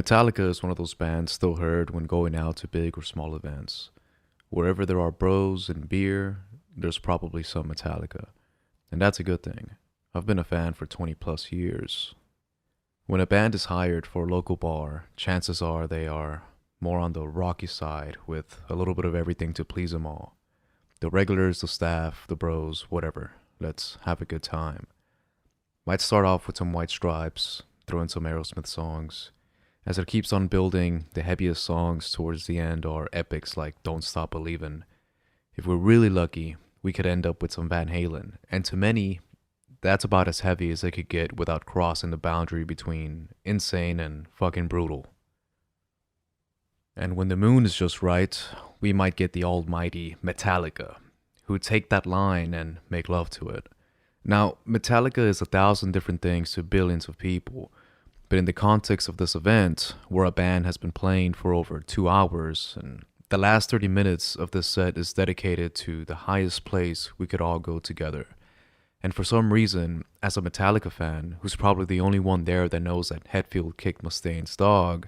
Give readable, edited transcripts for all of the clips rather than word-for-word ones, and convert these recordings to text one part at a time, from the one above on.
Metallica is one of those bands still heard when going out to big or small events. Wherever there are bros and beer, there's probably some Metallica. And that's a good thing. I've been a fan for 20 plus years. When a band is hired for a local bar, chances are they are more on the rocky side with a little bit of everything to please them all. The regulars, the staff, the bros, whatever. Let's have a good time. Might start off with some White Stripes, throw in some Aerosmith songs. As it keeps on building, the heaviest songs towards the end are epics like Don't Stop Believin'. If we're really lucky, we could end up with some Van Halen, and to many, that's about as heavy as it could get without crossing the boundary between insane and fucking brutal. And when the moon is just right, we might get the almighty Metallica, who take that line and make love to it. Now, Metallica is 1,000 different things to billions of people, but in the context of this event, where a band has been playing for over 2 hours, and the last 30 minutes of this set is dedicated to the highest place we could all go together. And for some reason, as a Metallica fan, who's probably the only one there that knows that Hetfield kicked Mustaine's dog,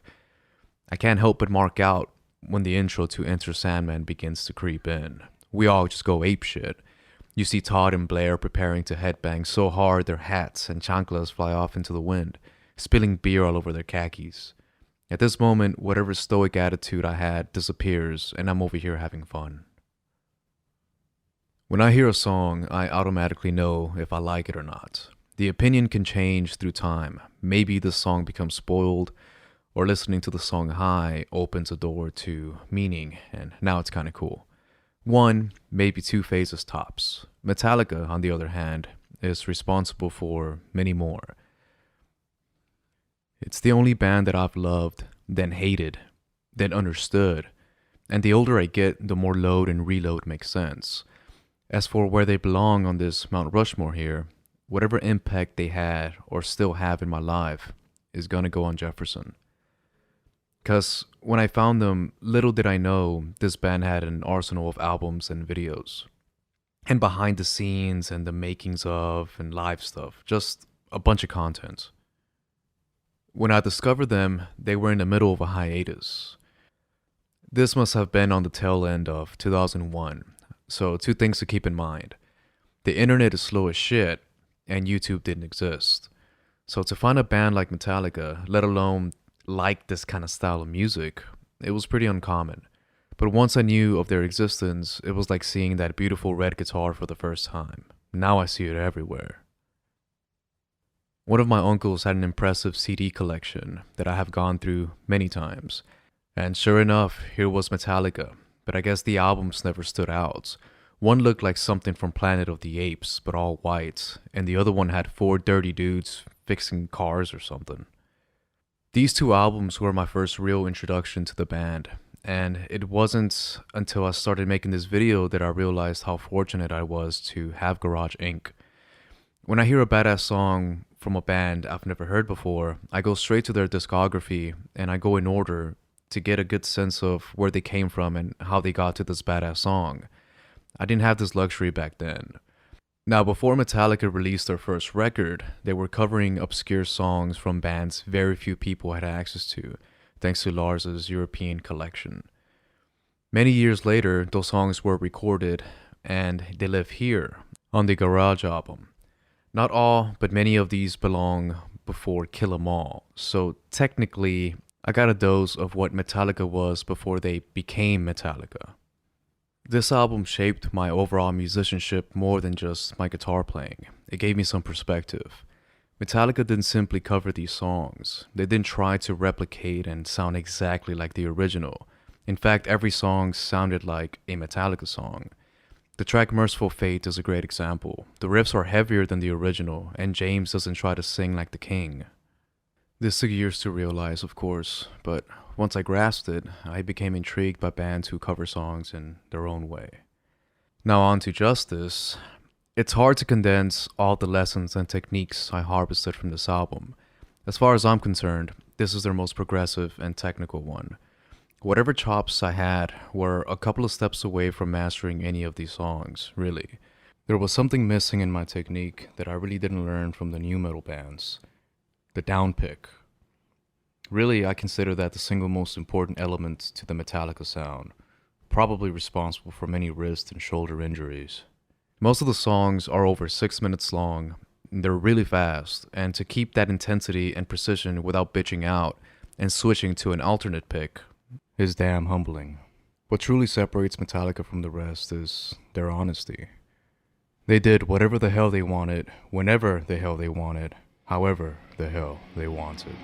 I can't help but mark out when the intro to Enter Sandman begins to creep in. We all just go apeshit. You see Todd and Blair preparing to headbang so hard their hats and chanclas fly off into the wind, spilling beer all over their khakis. At this moment, whatever stoic attitude I had disappears, and I'm over here having fun. When I hear a song, I automatically know if I like it or not. The opinion can change through time. Maybe the song becomes spoiled, or listening to the song high opens a door to meaning, and now it's kinda cool. One, maybe two phases tops. Metallica, on the other hand, is responsible for many more. It's the only band that I've loved, then hated, then understood, and the older I get, the more load and reload makes sense. As for where they belong on this Mount Rushmore here, whatever impact they had or still have in my life is gonna go on Jefferson. Cause when I found them, little did I know this band had an arsenal of albums and videos. And behind the scenes and the makings of and live stuff, just a bunch of content. When I discovered them, they were in the middle of a hiatus. This must have been on the tail end of 2001, so two things to keep in mind. The internet is slow as shit, and YouTube didn't exist. So to find a band like Metallica, let alone like this kind of style of music, it was pretty uncommon. But once I knew of their existence, it was like seeing that beautiful red guitar for the first time. Now I see it everywhere. One of my uncles had an impressive CD collection that I have gone through many times. And sure enough, here was Metallica, but I guess the albums never stood out. One looked like something from Planet of the Apes, but all white, and the other one had four dirty dudes fixing cars or something. These two albums were my first real introduction to the band, and it wasn't until I started making this video that I realized how fortunate I was to have Garage Inc. When I hear a badass song from a band I've never heard before, I go straight to their discography and I go in order to get a good sense of where they came from and how they got to this badass song. I didn't have this luxury back then. Now, before Metallica released their first record, they were covering obscure songs from bands very few people had access to, thanks to Lars's European collection. Many years later, those songs were recorded, and they live here, on the Garage album. Not all, but many of these belong before Kill 'Em All, so technically, I got a dose of what Metallica was before they became Metallica. This album shaped my overall musicianship more than just my guitar playing. It gave me some perspective. Metallica didn't simply cover these songs. They didn't try to replicate and sound exactly like the original. In fact, every song sounded like a Metallica song. The track Merciful Fate is a great example. The riffs are heavier than the original, and James doesn't try to sing like the king. This took years to realize, of course, but once I grasped it, I became intrigued by bands who cover songs in their own way. Now on to Justice. It's hard to condense all the lessons and techniques I harvested from this album. As far as I'm concerned, this is their most progressive and technical one. Whatever chops I had were a couple of steps away from mastering any of these songs, really. There was something missing in my technique that I really didn't learn from the new metal bands. The downpick. Really, I consider that the single most important element to the Metallica sound, probably responsible for many wrist and shoulder injuries. Most of the songs are over 6 minutes long. They're really fast, and to keep that intensity and precision without bitching out and switching to an alternate pick is damn humbling. What truly separates Metallica from the rest is their honesty. They did whatever the hell they wanted, whenever the hell they wanted, however the hell they wanted.